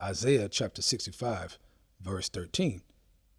Isaiah chapter 65, verse 13.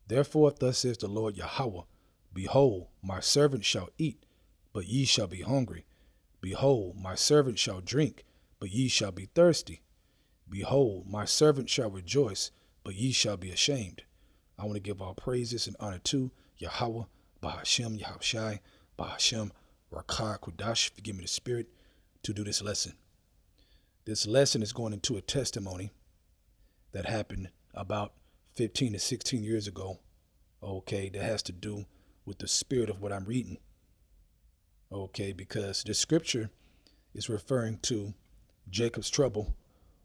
Therefore, thus says the Lord Yahawah, behold, my servant shall eat, but ye shall be hungry. Behold, my servant shall drink, but ye shall be thirsty. Behold, my servant shall rejoice, but ye shall be ashamed. I want to give all praises and honor to YAHAWAH, BAHASHAM, YAHAWASHI, BAHASHAM, Rakah, Kudash, forgive me the spirit, to do this lesson. This lesson is going into a testimony that happened about 15 to 16 years ago, okay, that has to do with the spirit of what I'm reading, okay, because the scripture is referring to Jacob's trouble,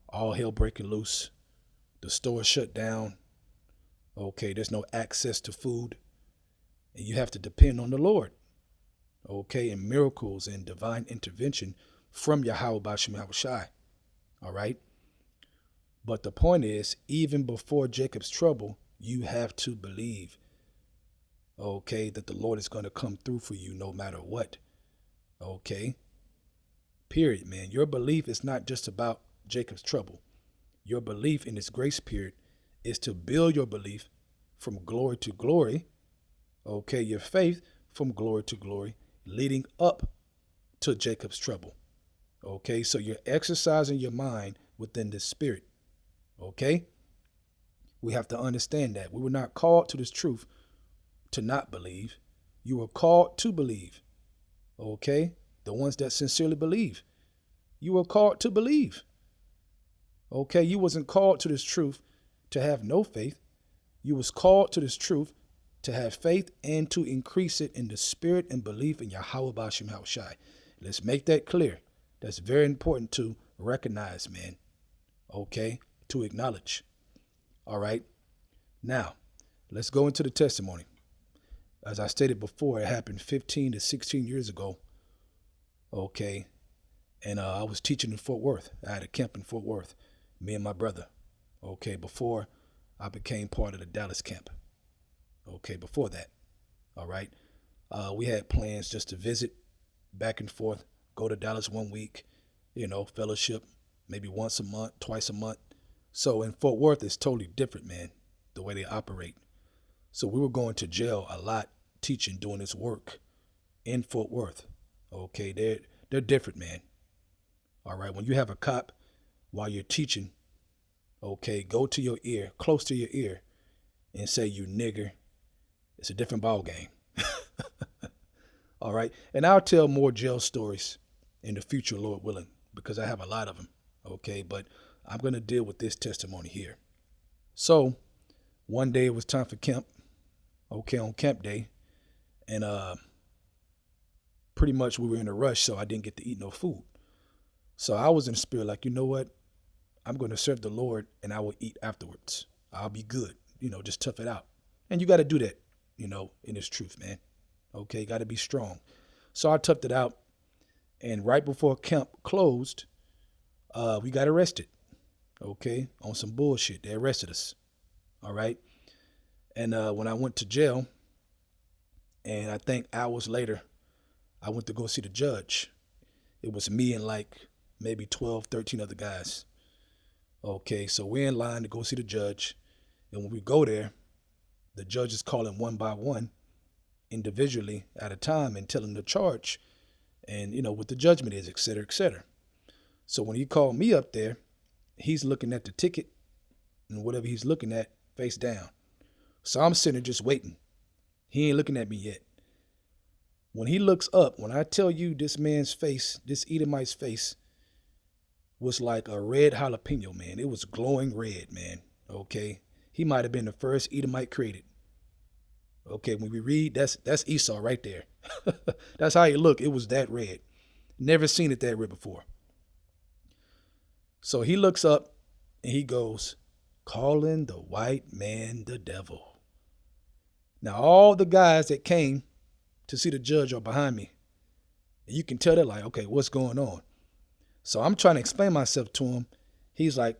all hell breaking loose, the store shut down, okay, there's no access to food, and you have to depend on the Lord, okay, and miracles and divine intervention from Yahawah BAHASHAM YAHAWASHI, all right? But the point is, even before Jacob's trouble, you have to believe, okay, that the Lord is going to come through for you no matter what, okay? Period, man. Your belief is not just about Jacob's trouble. Your belief in this grace period is to build your belief from glory to glory, okay, your faith from glory to glory, leading up to Jacob's trouble, okay? So you're exercising your mind within the spirit. Okay, we have to understand that we were not called to this truth to not believe. You were called to believe. Okay, the ones that sincerely believe, you were called to believe. Okay, you wasn't called to this truth to have no faith. You was called to this truth to have faith and to increase it in the spirit and belief in Yahawah BAHASHAM YAHAWASHI. Let's make that clear. That's very important to recognize, man. Okay, to acknowledge. All right. Now, let's go into the testimony. As I stated before, it happened 15 to 16 years ago. Okay. And I was teaching in Fort Worth. I had a camp in Fort Worth, me and my brother. Okay. Before I became part of the Dallas camp. Okay. Before that. All right. We had plans just to visit back and forth, go to Dallas 1 week, you know, fellowship, maybe once a month, twice a month. So in Fort Worth, it's totally different, man, the way they operate. So we were going to jail a lot, teaching, doing this work in Fort Worth. Okay, they're different, man. All right, when you have a cop while you're teaching, okay, go to your ear, close to your ear, and say, you nigger, it's a different ball game. All right, and I'll tell more jail stories in the future, Lord willing, because I have a lot of them. Okay, but I'm going to deal with this testimony here. So one day it was time for camp, okay, on camp day. And pretty much we were in a rush, so I didn't get to eat no food. So I was in the spirit like, you know what? I'm going to serve the Lord and I will eat afterwards. I'll be good, you know, just tough it out. And you got to do that, you know, in this truth, man. Okay, got to be strong. So I toughed it out. And right before camp closed, we got arrested. Okay, on some bullshit. They arrested us. All right. And when I went to jail, and I think hours later, I went to go see the judge. It was me and like maybe 12, 13 other guys. Okay, so we're in line to go see the judge. And when we go there, the judge is calling one by one, individually at a time, and telling the charge and, you know, what the judgment is, et cetera, et cetera. So when he called me up there, he's looking at the ticket and whatever he's looking at face down. So I'm sitting there just waiting. He ain't looking at me yet. When he looks up, when I tell you this man's face, this Edomite's face was like a red jalapeno, man. It was glowing red, man. Okay. He might have been the first Edomite created. Okay. When we read, that's Esau right there. That's how he looked. It was that red. Never seen it that red before. So he looks up and he goes, calling the white man the devil. Now, all the guys that came to see the judge are behind me. And you can tell they're like, okay, what's going on? So I'm trying to explain myself to him. He's like,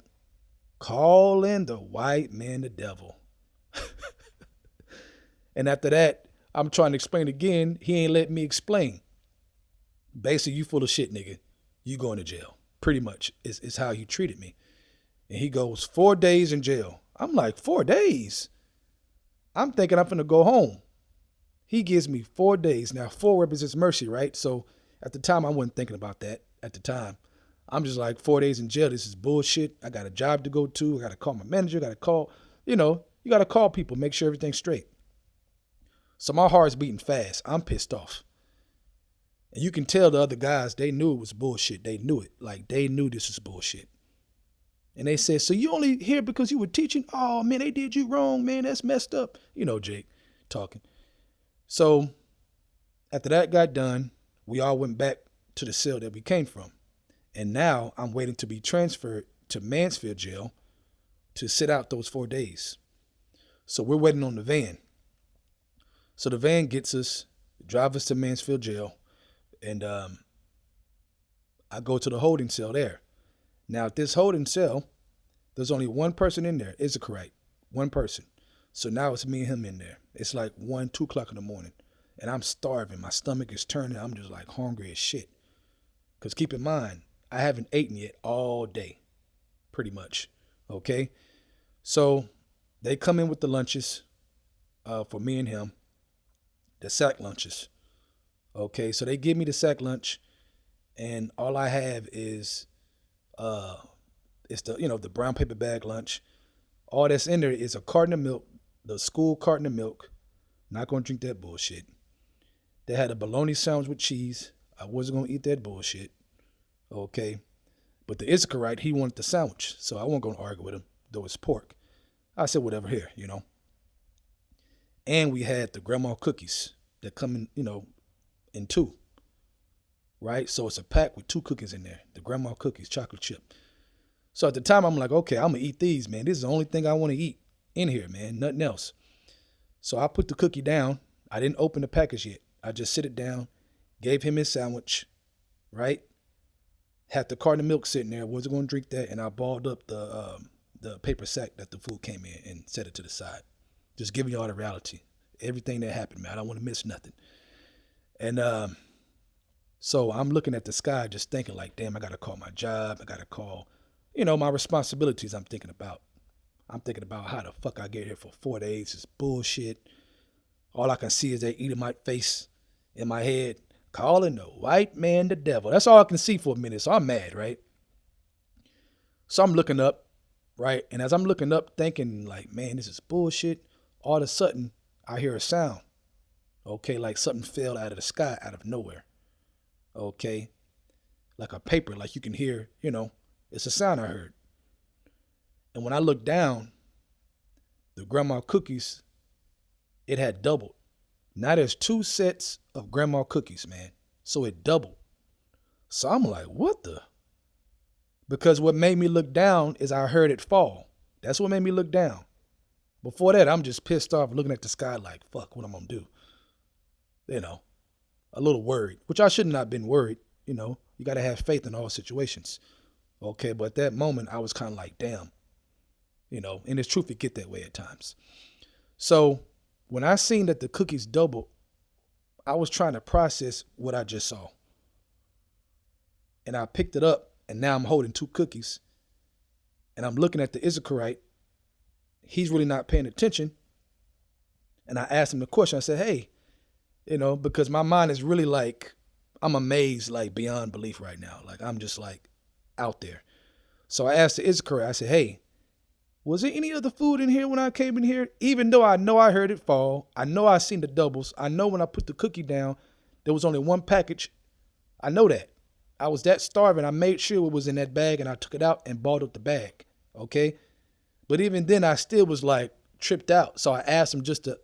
calling the white man the devil. And after that, I'm trying to explain again. He ain't letting me explain. Basically, you full of shit, nigga. You going to jail. Pretty much is how he treated me. And he goes, 4 days in jail. I'm like, 4 days? I'm thinking I'm finna go home. He gives me 4 days. Now, 4 represents mercy, right? So at the time, I wasn't thinking about that at the time. I'm just like, 4 days in jail, this is bullshit. I got a job to go to. I got to call my manager. I got to call, you got to call people, make sure everything's straight. So my heart's beating fast. I'm pissed off. And you can tell the other guys, they knew it was bullshit. They knew it. Like, they knew this was bullshit. And they said, so you only here because you were teaching? Oh, man, they did you wrong, man. That's messed up. Jake talking. So after that got done, we all went back to the cell that we came from. And now I'm waiting to be transferred to Mansfield jail to sit out those 4 days. So we're waiting on the van. So the van gets us, drives us to Mansfield jail, and I go to the holding cell there. Now, at this holding cell, there's only one person in there, Issacharite, one person. So now it's me and him in there. It's like 1, 2 o'clock in the morning, and I'm starving. My stomach is turning. I'm just like hungry as shit. Because keep in mind, I haven't eaten yet all day, pretty much, okay? So they come in with the lunches for me and him, the sack lunches, okay? So they give me the sack lunch, and all I have is it's the brown paper bag lunch. All that's in there is a carton of milk, the school carton of milk. Not gonna drink that bullshit. They had a bologna sandwich with cheese. I wasn't gonna eat that bullshit. Okay. But the Issacharite, he wanted the sandwich. So I wasn't gonna argue with him, though it's pork. I said, whatever, here, And we had the grandma cookies that come in 2. Right? So it's a pack with 2 cookies in there. The grandma cookies, chocolate chip. So at the time, I'm like, okay, I'm going to eat these, man. This is the only thing I want to eat in here, man. Nothing else. So I put the cookie down. I didn't open the package yet. I just sit it down, gave him his sandwich, right? Had the carton of milk sitting there. Wasn't going to drink that. And I balled up the paper sack that the food came in and set it to the side. Just giving y'all the reality. Everything that happened, man. I don't want to miss nothing. And so I'm looking at the sky just thinking like, damn, I got to call my job. I got to call, my responsibilities I'm thinking about. I'm thinking about how the fuck I get here for 4 days. It's bullshit. All I can see is that Edomite face in my head calling the white man the devil. That's all I can see for a minute. So I'm mad, right? So I'm looking up, right? And as I'm looking up thinking like, man, this is bullshit, all of a sudden I hear a sound. Okay, like something fell out of the sky out of nowhere. Okay, like a paper, like you can hear, it's a sound I heard. And when I looked down, the grandma cookies, it had doubled. Now there's 2 sets of grandma cookies, man. So it doubled. So I'm like, what the? Because what made me look down is I heard it fall. That's what made me look down. Before that, I'm just pissed off looking at the sky like, fuck, what I'm going to do? A little worried, which I should not have been worried. You got to have faith in all situations. Okay, but at that moment, I was kind of like, damn. And it's truth, it get that way at times. So when I seen that the cookies doubled, I was trying to process what I just saw. And I picked it up, and now I'm holding 2 cookies. And I'm looking at the Issacharite. He's really not paying attention. And I asked him the question. I said, hey, because my mind is really like, I'm amazed, like beyond belief right now. Like I'm just like out there. So I asked the Issacharite, I said, hey, was there any other food in here when I came in here? Even though I know I heard it fall, I know I seen the doubles. I know when I put the cookie down, there was only 1 package. I know that. I was that starving. I made sure it was in that bag and I took it out and balled up the bag. Okay. But even then I still was like tripped out. So I asked him just to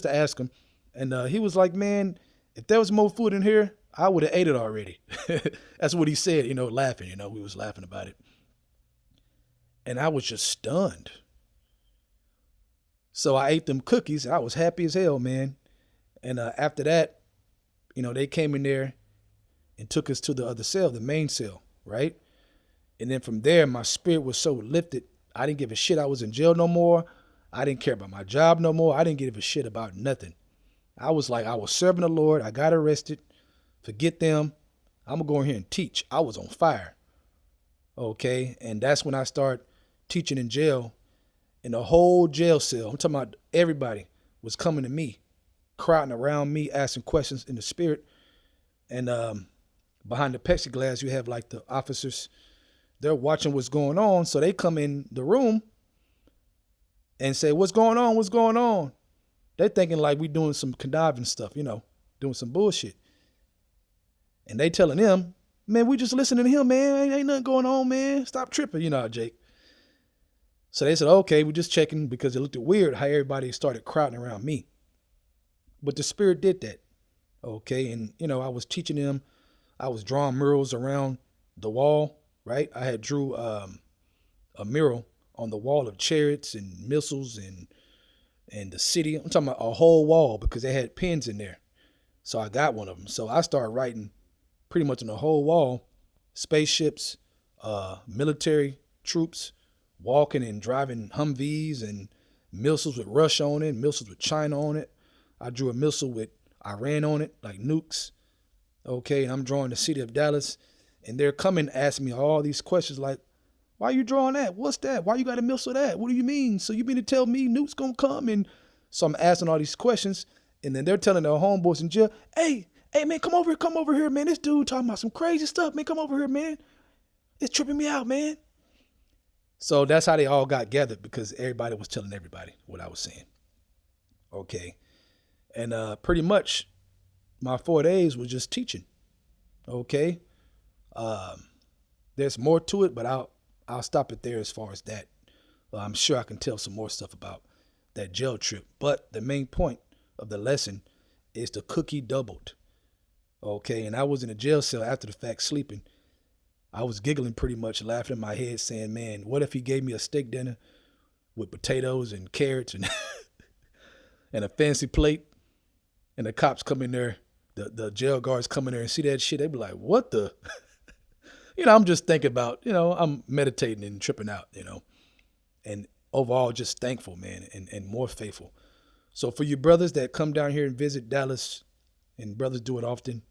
ask him. And he was like, man, if there was more food in here, I would have ate it already. That's what he said, laughing, we was laughing about it. And I was just stunned. So I ate them cookies. And I was happy as hell, man. And after that, they came in there and took us to the other cell, the main cell, right? And then from there, my spirit was so lifted. I didn't give a shit I was in jail no more. I didn't care about my job no more. I didn't give a shit about nothing. I was like, I was serving the Lord. I got arrested. Forget them. I'm going to go in here and teach. I was on fire. Okay. And that's when I start, teaching in jail, and the whole jail cell, I'm talking about everybody, was coming to me, crowding around me, asking questions in the spirit. And behind the plexiglass, you have like the officers. They're watching what's going on. So they come in the room and say, what's going on? What's going on? They're thinking like we doing some conniving stuff, doing some bullshit. And they telling them, man, we just listening to him, man. Ain't nothing going on, man. Stop tripping, Jake. So they said, okay, we're just checking, because it looked weird how everybody started crowding around me. But the spirit did that. Okay. And, I was teaching them. I was drawing murals around the wall, right? I had drew a mural on the wall of chariots and missiles and the city. I'm talking about a whole wall, because they had pins in there. So I got one of them. So I started writing pretty much on the whole wall, spaceships, military troops walking and driving Humvees, and missiles with Russia on it, missiles with China on it. I drew a missile with Iran on it, like nukes. Okay, and I'm drawing the city of Dallas, and they're coming asking me all these questions like, why are you drawing that? What's that? Why you got a missile that? What do you mean? So you mean to tell me nukes gonna come? And so I'm asking all these questions, and then they're telling their homeboys in jail, hey man, come over here, man. This dude talking about some crazy stuff, man. Come over here, man. It's tripping me out, man. So that's how they all got gathered, because everybody was telling everybody what I was saying. Okay. And pretty much my 4 days was just teaching. Okay. There's more to it, but I'll stop it there as far as that. I'm sure I can tell some more stuff about that jail trip. But the main point of the lesson is the cookie doubled. Okay. And I was in a jail cell after the fact, sleeping. I was giggling pretty much, laughing in my head, saying, man, what if he gave me a steak dinner with potatoes and carrots and and a fancy plate, and the cops come in there, the jail guards come in there and see that shit, they be like, what the? I'm just thinking about, I'm meditating and tripping out, and overall just thankful, man, and more faithful. So for you brothers that come down here and visit Dallas, and brothers do it often,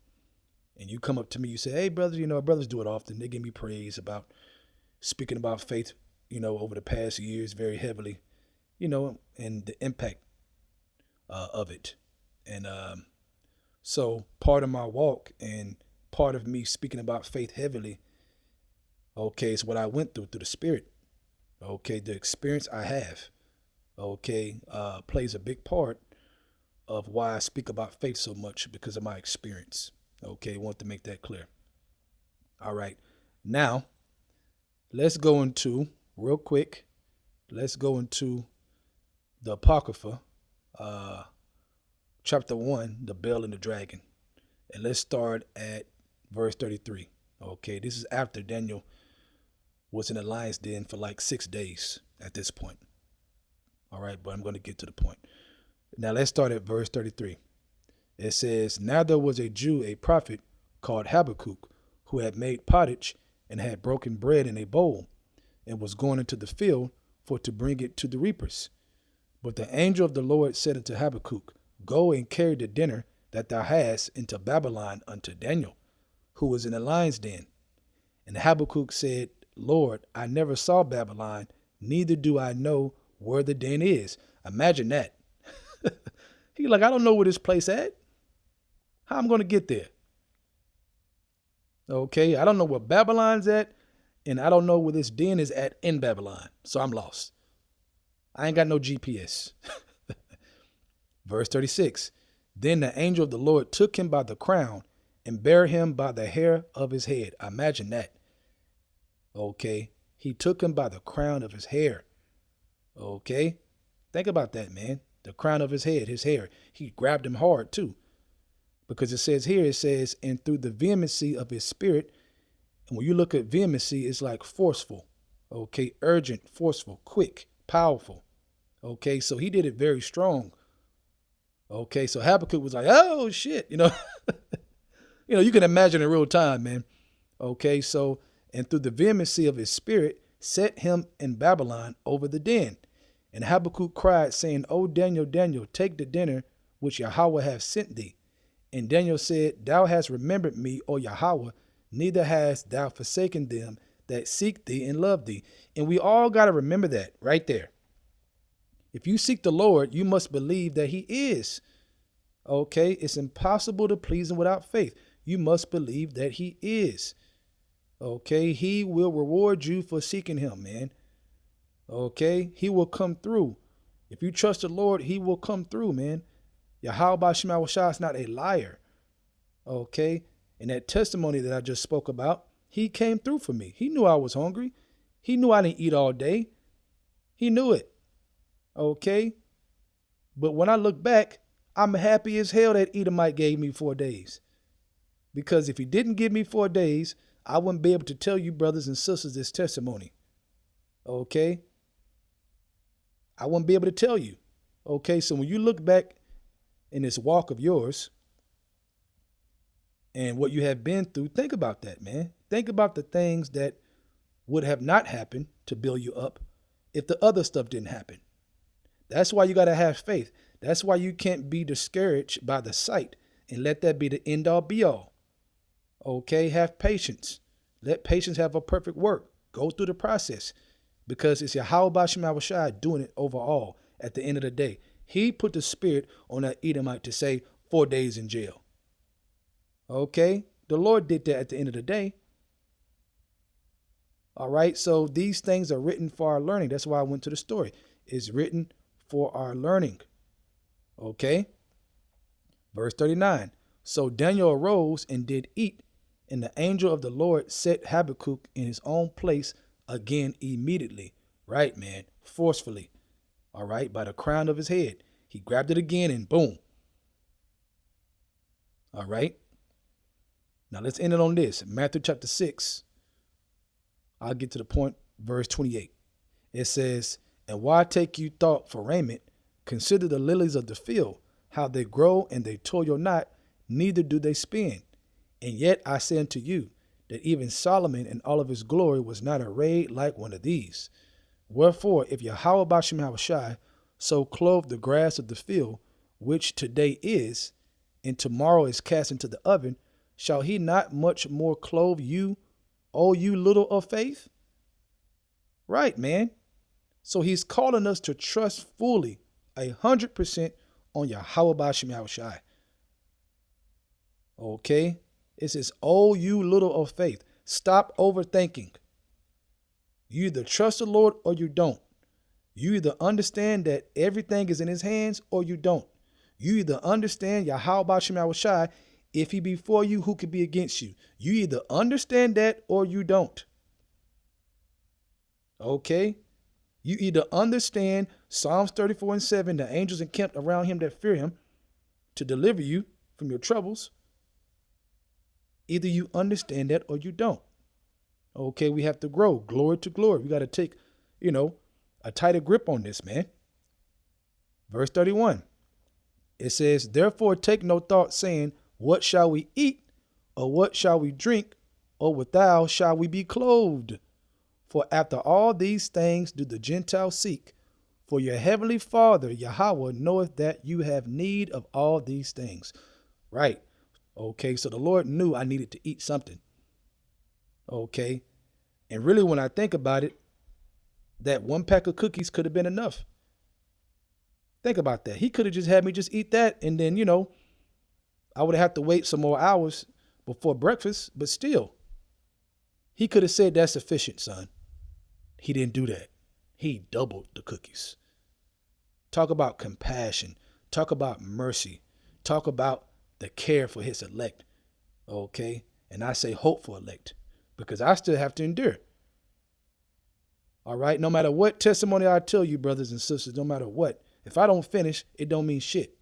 and you come up to me, you say, hey, brothers, brothers do it often. They give me praise about speaking about faith, over the past years very heavily, and the impact of it. And so part of my walk and part of me speaking about faith heavily, okay, is what I went through the spirit. Okay, the experience I have, okay, plays a big part of why I speak about faith so much, because of my experience. Okay, want to make that clear. All right. Now, let's go into, real quick, let's go into the Apocrypha, chapter 1, the Bell and the Dragon. And let's start at verse 33. Okay, this is after Daniel was in the lion's den for like 6 days at this point. All right, but I'm going to get to the point. Now, let's start at verse 33. It says, now there was a Jew, a prophet called Habakkuk, who had made pottage and had broken bread in a bowl and was going into the field for to bring it to the reapers. But the angel of the Lord said unto Habakkuk, go and carry the dinner that thou hast into Babylon unto Daniel, who was in the lion's den. And Habakkuk said, Lord, I never saw Babylon, neither do I know where the den is. Imagine that. He like, I don't know where this place at. How I'm going to get there? Okay, I don't know where Babylon's at, and I don't know where this den is at in Babylon. So I'm lost. I ain't got no GPS. Verse 36. Then the angel of the Lord took him by the crown and bare him by the hair of his head. Imagine that. Okay, he took him by the crown of his hair. Okay, think about that, man. The crown of his head, his hair. He grabbed him hard too. Because it says here, it says, and through the vehemency of his spirit. And when you look at vehemency, it's like forceful. Okay, urgent, forceful, quick, powerful. Okay, so he did it very strong. Okay, so Habakkuk was like, oh shit, you can imagine in real time, man. Okay, so, and through the vehemency of his spirit, set him in Babylon over the den. And Habakkuk cried, saying, O Daniel, Daniel, take the dinner which Yahawah hath sent thee. And Daniel said, thou hast remembered me, O Yahawah, neither hast thou forsaken them that seek thee and love thee. And we all got to remember that right there. If you seek the Lord, you must believe that he is. Okay, it's impossible to please him without faith. You must believe that he is. Okay, he will reward you for seeking him, man. Okay, he will come through. If you trust the Lord, he will come through, man. YAHAWASHI is not a liar. Okay, and that testimony that I just spoke about, he came through for me. He knew I was hungry. He knew I didn't eat all day. He knew it. Okay, but when I look back, I'm happy as hell that Edomite gave me 4 days. Because if he didn't give me 4 days, I wouldn't be able to tell you, brothers and sisters, this testimony. Okay? I wouldn't be able to tell you. Okay, so when you look back in this walk of yours and what you have been through, think about that, man. Think about the things that would have not happened to build you up if the other stuff didn't happen. That's why you got to have faith. That's why you can't be discouraged by the sight and let that be the end all be all. Okay, have patience. Let patience have a perfect work. Go through the process because it's YAHAWASHI doing it overall at the end of the day. He put the spirit on that Edomite to say 4 days in jail. Okay, the Lord did that at the end of the day. All right, so these things are written for our learning. That's why I went to the story. It's written for our learning. Okay. Verse 39. So Daniel arose and did eat, and the angel of the Lord set Habakkuk in his own place again immediately. Right, man. Forcefully. All right. By the crown of his head. He grabbed it again and boom. All right. Now let's end it on this. Matthew chapter 6. I'll get to the point. Verse 28. It says, and why take you thought for raiment? Consider the lilies of the field, how they grow, and they toil not, neither do they spin. And yet I say unto you, that even Solomon in all of his glory was not arrayed like one of these. Wherefore, if YAHAWASHI so clothe the grass of the field, which today is, and tomorrow is cast into the oven, shall he not much more clothe you, O you little of faith? Right, man. So he's calling us to trust fully 100% on YAHAWASHI. Okay? It says, oh, you little of faith. Stop overthinking. You either trust the Lord or you don't. You either understand that everything is in his hands or you don't. You either understand YAHAWASHI. If he be for you, who could be against you? You either understand that or you don't. Okay? You either understand Psalms 34:7, the angels encamped around him that fear him to deliver you from your troubles. Either you understand that or you don't. Okay, we have to grow glory to glory. We got to take, a tighter grip on this, man. Verse 31. It says, therefore take no thought saying, what shall we eat? Or what shall we drink? Or withal shall we be clothed? For after all these things do the Gentiles seek. For your heavenly Father, Yahweh, knoweth that you have need of all these things. Right. Okay, so the Lord knew I needed to eat something. Okay. And really, when I think about it, that 1 pack of cookies could have been enough. Think about that. He could have just had me just eat that. And then, I would have to wait some more hours before breakfast. But still, he could have said that's sufficient, son. He didn't do that. He doubled the cookies. Talk about compassion. Talk about mercy. Talk about the care for his elect. Okay. And I say hope for elect because I still have to endure. All right. No matter what testimony I tell you, brothers and sisters, no matter what, if I don't finish, it don't mean shit.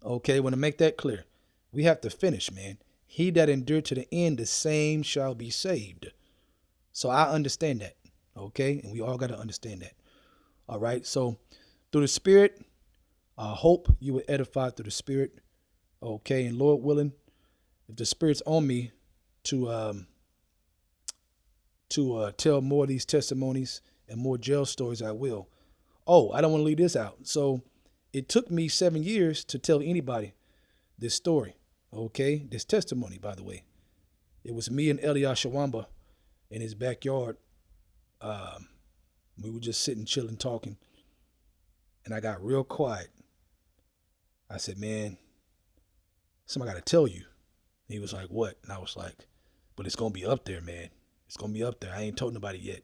Okay. I want to make that clear. We have to finish, man. He that endured to the end, the same shall be saved. So I understand that. Okay. And we all got to understand that. All right. So through the Spirit, I hope you were edified through the Spirit. Okay. And Lord willing, if the Spirit's on me to tell more of these testimonies and more jail stories, I will. Oh, I don't want to leave this out. So it took me 7 years to tell anybody this story. Okay. This testimony, by the way. It was me and Eliashawamba in his backyard. We were just sitting, chilling, talking, and I got real quiet. I said, man, something I got to tell you. He was like, what? And I was like, but it's going to be up there, man. It's going to be up there. I ain't told nobody yet.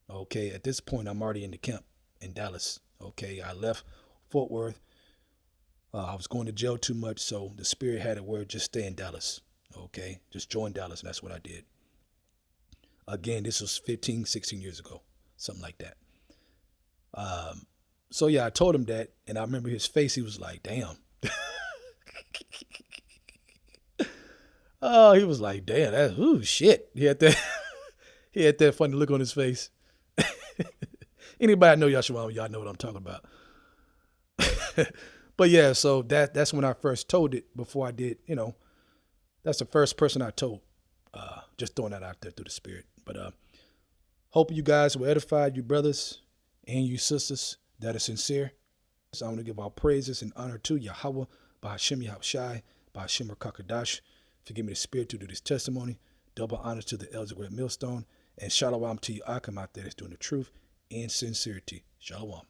Okay, at this point, I'm already in the camp in Dallas. Okay, I left Fort Worth. I was going to jail too much, so the Spirit had a word, just stay in Dallas. Okay, just join Dallas, and that's what I did. Again, this was 15, 16 years ago, something like that. So yeah, I told him that, and I remember his face. He was like, damn. Oh, he was like, damn, that's, ooh, shit. He had that funny look on his face. Anybody know YAHAWASHI, y'all know what I'm talking about. But yeah, so that's when I first told it before I did, that's the first person I told. Just throwing that out there through the Spirit. But hope you guys were edified, you brothers and you sisters that are sincere. So I want to give all praises and honor to YAHAWAH, BAHASHAM, YAHAWASHI, BAHASHAM Rakakadash. Forgive me the Spirit to do this testimony. Double honors to the elders of Great Millstone. And shalom to you, Akim out there that's doing the truth and sincerity. Shalom.